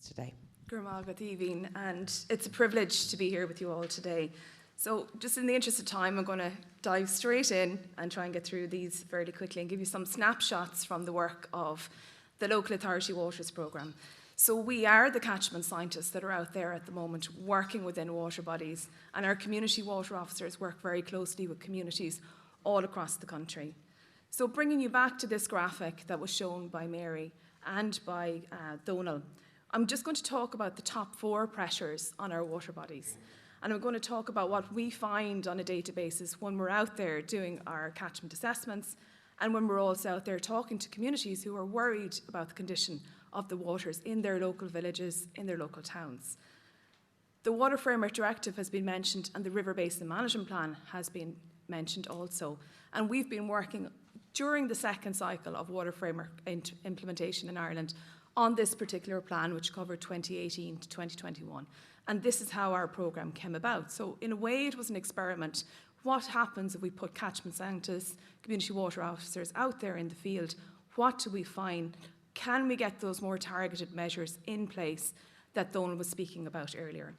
today. Gurmagad Evin, and it's a privilege to be here with you all today. So just in the interest of time, I'm going to dive straight in and try and get through these fairly quickly and give you some snapshots from the work of the Local Authority Waters Programme. So we are the catchment scientists that are out there at the moment working within water bodies, and our community water officers work very closely with communities all across the country. So bringing you back to this graphic that was shown by Mary and by Donal, I'm just going to talk about the top 4 pressures on our water bodies. And I'm going to talk about what we find on a daily basis when we're out there doing our catchment assessments and when we're also out there talking to communities who are worried about the condition of the waters in their local villages, in their local towns. The Water Framework Directive has been mentioned, and the River Basin Management Plan has been mentioned also. And we've been working during the second cycle of Water Framework implementation in Ireland on this particular plan, which covered 2018 to 2021. And this is how our programme came about. So in a way, it was an experiment. What happens if we put catchment scientists, community water officers out there in the field? What do we find? Can we get those more targeted measures in place that Donal was speaking about earlier?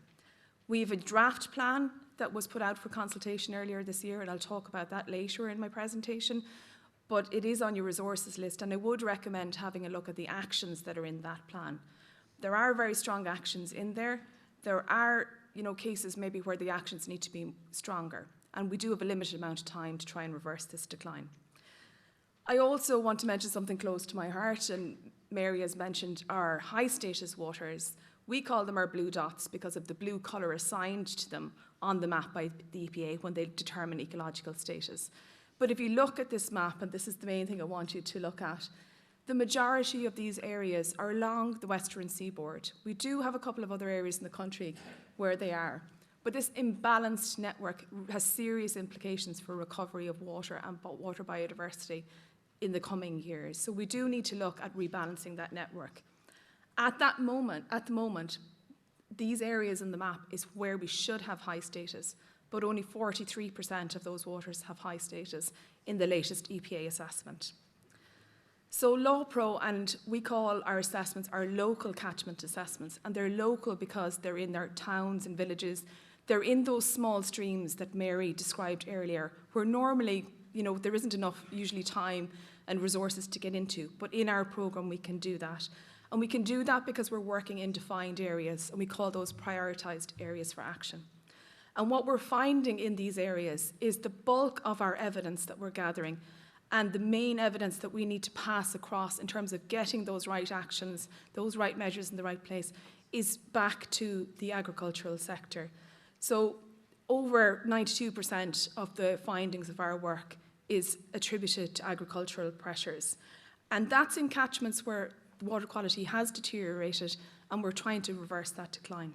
We have a draft plan that was put out for consultation earlier this year, and I'll talk about that later in my presentation. But it is on your resources list, and I would recommend having a look at the actions that are in that plan. There are very strong actions in there. There are, cases maybe where the actions need to be stronger, and we do have a limited amount of time to try and reverse this decline. I also want to mention something close to my heart, and Mary has mentioned our high status waters. We call them our blue dots because of the blue colour assigned to them on the map by the EPA when they determine ecological status. But if you look at this map, and this is the main thing I want you to look at, the majority of these areas are along the western seaboard. We do have a couple of other areas in the country where they are. But this imbalanced network has serious implications for recovery of water and water biodiversity in the coming years. So we do need to look at rebalancing that network. At the moment, these areas in the map is where we should have high status, but only 43% of those waters have high status in the latest EPA assessment. So LawPro, and we call our assessments our local catchment assessments, and they're local because they're in their towns and villages. They're in those small streams that Mary described earlier, where normally, there isn't enough usually time and resources to get into, but in our programme we can do that. And we can do that because we're working in defined areas, and we call those prioritised areas for action. And what we're finding in these areas is the bulk of our evidence that we're gathering, and the main evidence that we need to pass across in terms of getting those right actions, those right measures in the right place, is back to the agricultural sector. So over 92% of the findings of our work is attributed to agricultural pressures. And that's in catchments where water quality has deteriorated, and we're trying to reverse that decline.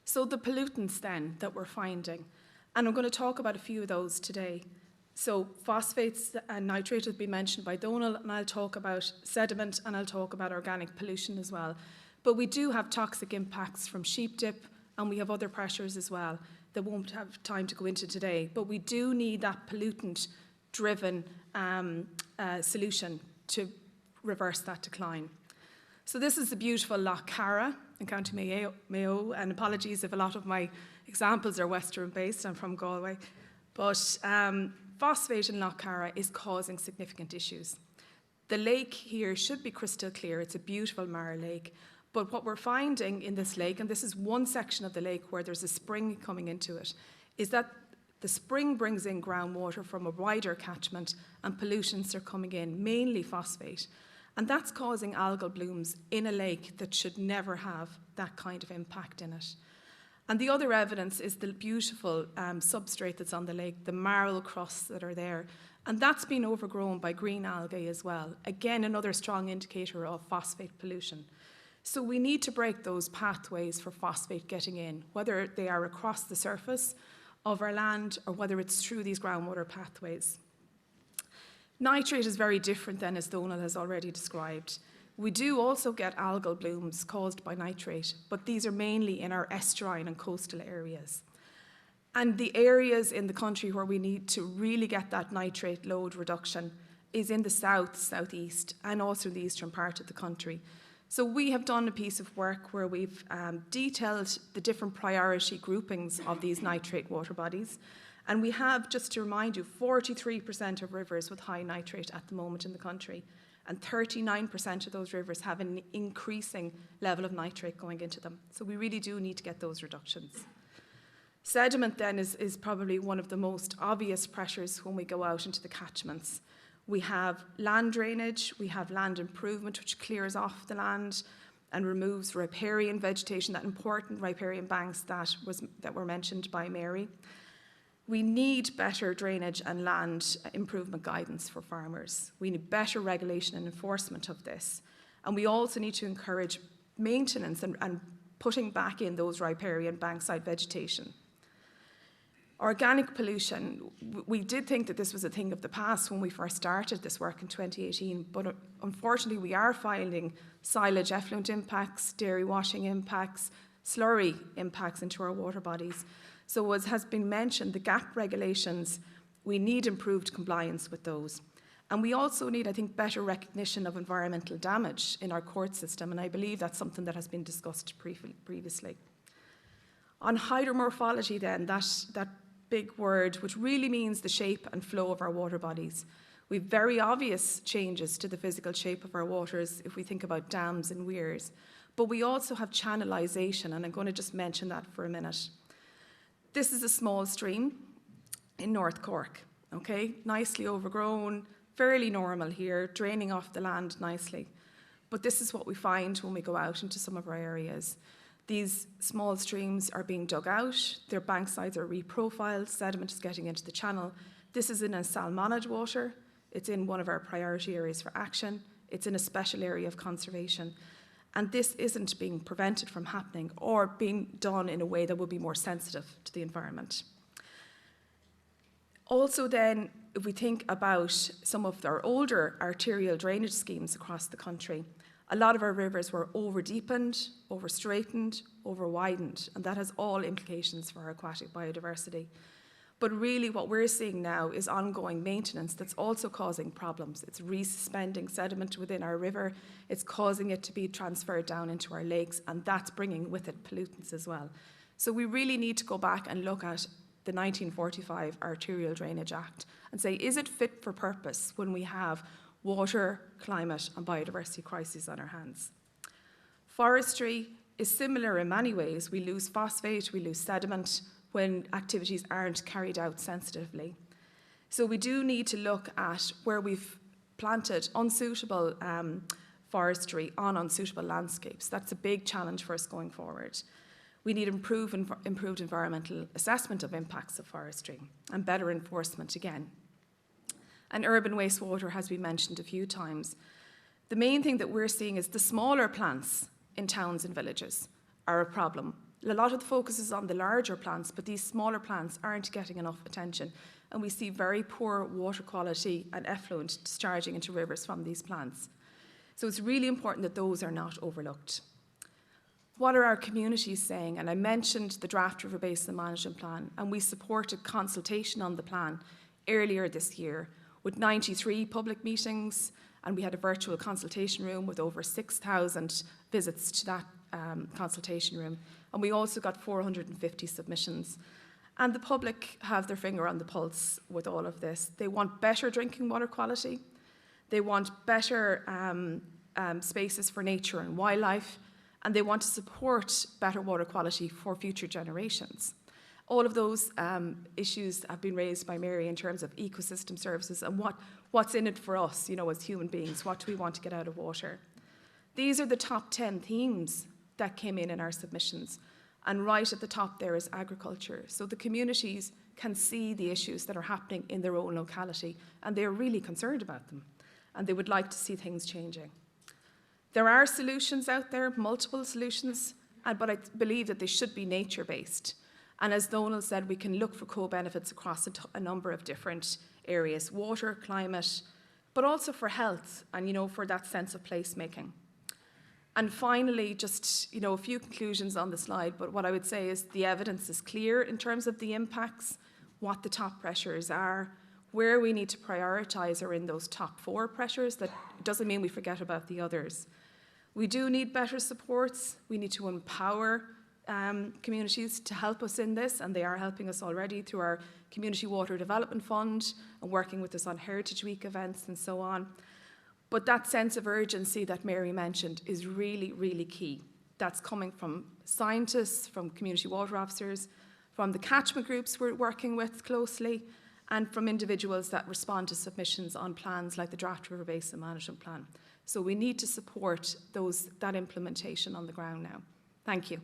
So the pollutants then that we're finding, and I'm going to talk about a few of those today. So phosphates and nitrate have been mentioned by Donal, and I'll talk about sediment, and I'll talk about organic pollution as well. But we do have toxic impacts from sheep dip, and we have other pressures as well that won't have time to go into today. But we do need that pollutant-driven solution to reverse that decline. So this is the beautiful Lough Carra in County Mayo, and apologies if a lot of my examples are Western-based. I'm from Galway. But phosphate in Lough Carra is causing significant issues. The lake here should be crystal clear. It's a beautiful Mara lake. But what we're finding in this lake, and this is one section of the lake where there's a spring coming into it, is that the spring brings in groundwater from a wider catchment, and pollutants are coming in, mainly phosphate. And that's causing algal blooms in a lake that should never have that kind of impact in it. And the other evidence is the beautiful substrate that's on the lake, the marl crusts that are there. And that's been overgrown by green algae as well. Again, another strong indicator of phosphate pollution. So we need to break those pathways for phosphate getting in, whether they are across the surface of our land or whether it's through these groundwater pathways. Nitrate is very different then, as Donal has already described. We do also get algal blooms caused by nitrate, but these are mainly in our estuarine and coastal areas. And the areas in the country where we need to really get that nitrate load reduction is in the south, southeast, and also the eastern part of the country. So we have done a piece of work where we've detailed the different priority groupings of these nitrate water bodies. And we have, just to remind you, 43% of rivers with high nitrate at the moment in the country. And 39% of those rivers have an increasing level of nitrate going into them. So we really do need to get those reductions. Sediment then is probably one of the most obvious pressures when we go out into the catchments. We have land drainage, we have land improvement, which clears off the land and removes riparian vegetation, that important riparian banks that were mentioned by Mary. We need better drainage and land improvement guidance for farmers. We need better regulation and enforcement of this. And we also need to encourage maintenance and putting back in those riparian bankside vegetation. Organic pollution, we did think that this was a thing of the past when we first started this work in 2018, but unfortunately we are finding silage effluent impacts, dairy washing impacts, slurry impacts into our water bodies. So as has been mentioned, the GAP regulations, we need improved compliance with those. And we also need, I think, better recognition of environmental damage in our court system, and I believe that's something that has been discussed previously. On hydromorphology then, that big word, which really means the shape and flow of our water bodies. We have very obvious changes to the physical shape of our waters if we think about dams and weirs, but we also have channelization, and I'm going to just mention that for a minute. This is a small stream in North Cork, okay? Nicely overgrown, fairly normal here, draining off the land nicely. But this is what we find when we go out into some of our areas. These small streams are being dug out, their bank sides are reprofiled, sediment is getting into the channel. This is in a salmonid water, it's in one of our priority areas for action, it's in a special area of conservation. And this isn't being prevented from happening or being done in a way that will be more sensitive to the environment. Also then, if we think about some of our older arterial drainage schemes across the country, a lot of our rivers were over-deepened, over-straightened, over-widened, and that has all implications for our aquatic biodiversity. But really what we're seeing now is ongoing maintenance that's also causing problems. It's resuspending sediment within our river, it's causing it to be transferred down into our lakes, and that's bringing with it pollutants as well. So we really need to go back and look at the 1945 Arterial Drainage Act and say, is it fit for purpose when we have water, climate and biodiversity crises on our hands? Forestry is similar in many ways. We lose phosphate, we lose sediment when activities aren't carried out sensitively. So we do need to look at where we've planted unsuitable forestry on unsuitable landscapes. That's a big challenge for us going forward. We need improved environmental assessment of impacts of forestry and better enforcement again. And urban wastewater has been mentioned a few times. The main thing that we're seeing is the smaller plants in towns and villages are a problem. A lot of the focus is on the larger plants, but these smaller plants aren't getting enough attention. And we see very poor water quality and effluent discharging into rivers from these plants. So it's really important that those are not overlooked. What are our communities saying? And I mentioned the draft River Basin Management Plan, and we supported consultation on the plan earlier this year with 93 public meetings, and we had a virtual consultation room with over 6,000 visits to that consultation room. And we also got 450 submissions. And the public have their finger on the pulse with all of this. They want better drinking water quality. They want better spaces for nature and wildlife. And they want to support better water quality for future generations. All of those issues have been raised by Mary in terms of ecosystem services and what's in it for us, as human beings. What do we want to get out of water? These are the top 10 themes that came in our submissions. And right at the top there is agriculture. So the communities can see the issues that are happening in their own locality, and they're really concerned about them. And they would like to see things changing. There are solutions out there, multiple solutions, but I believe that they should be nature-based. And as Donald said, we can look for co-benefits across a number of different areas: water, climate, but also for health and, for that sense of placemaking. And finally, just, a few conclusions on the slide, but what I would say is the evidence is clear in terms of the impacts, what the top pressures are, where we need to prioritise are in those top 4 pressures. That doesn't mean we forget about the others. We do need better supports. We need to empower communities to help us in this, and they are helping us already through our Community Water Development Fund and working with us on Heritage Week events and so on. But that sense of urgency that Mary mentioned is really, really key. That's coming from scientists, from community water officers, from the catchment groups we're working with closely, and from individuals that respond to submissions on plans like the Draft River Basin Management Plan. So we need to support that implementation on the ground now. Thank you.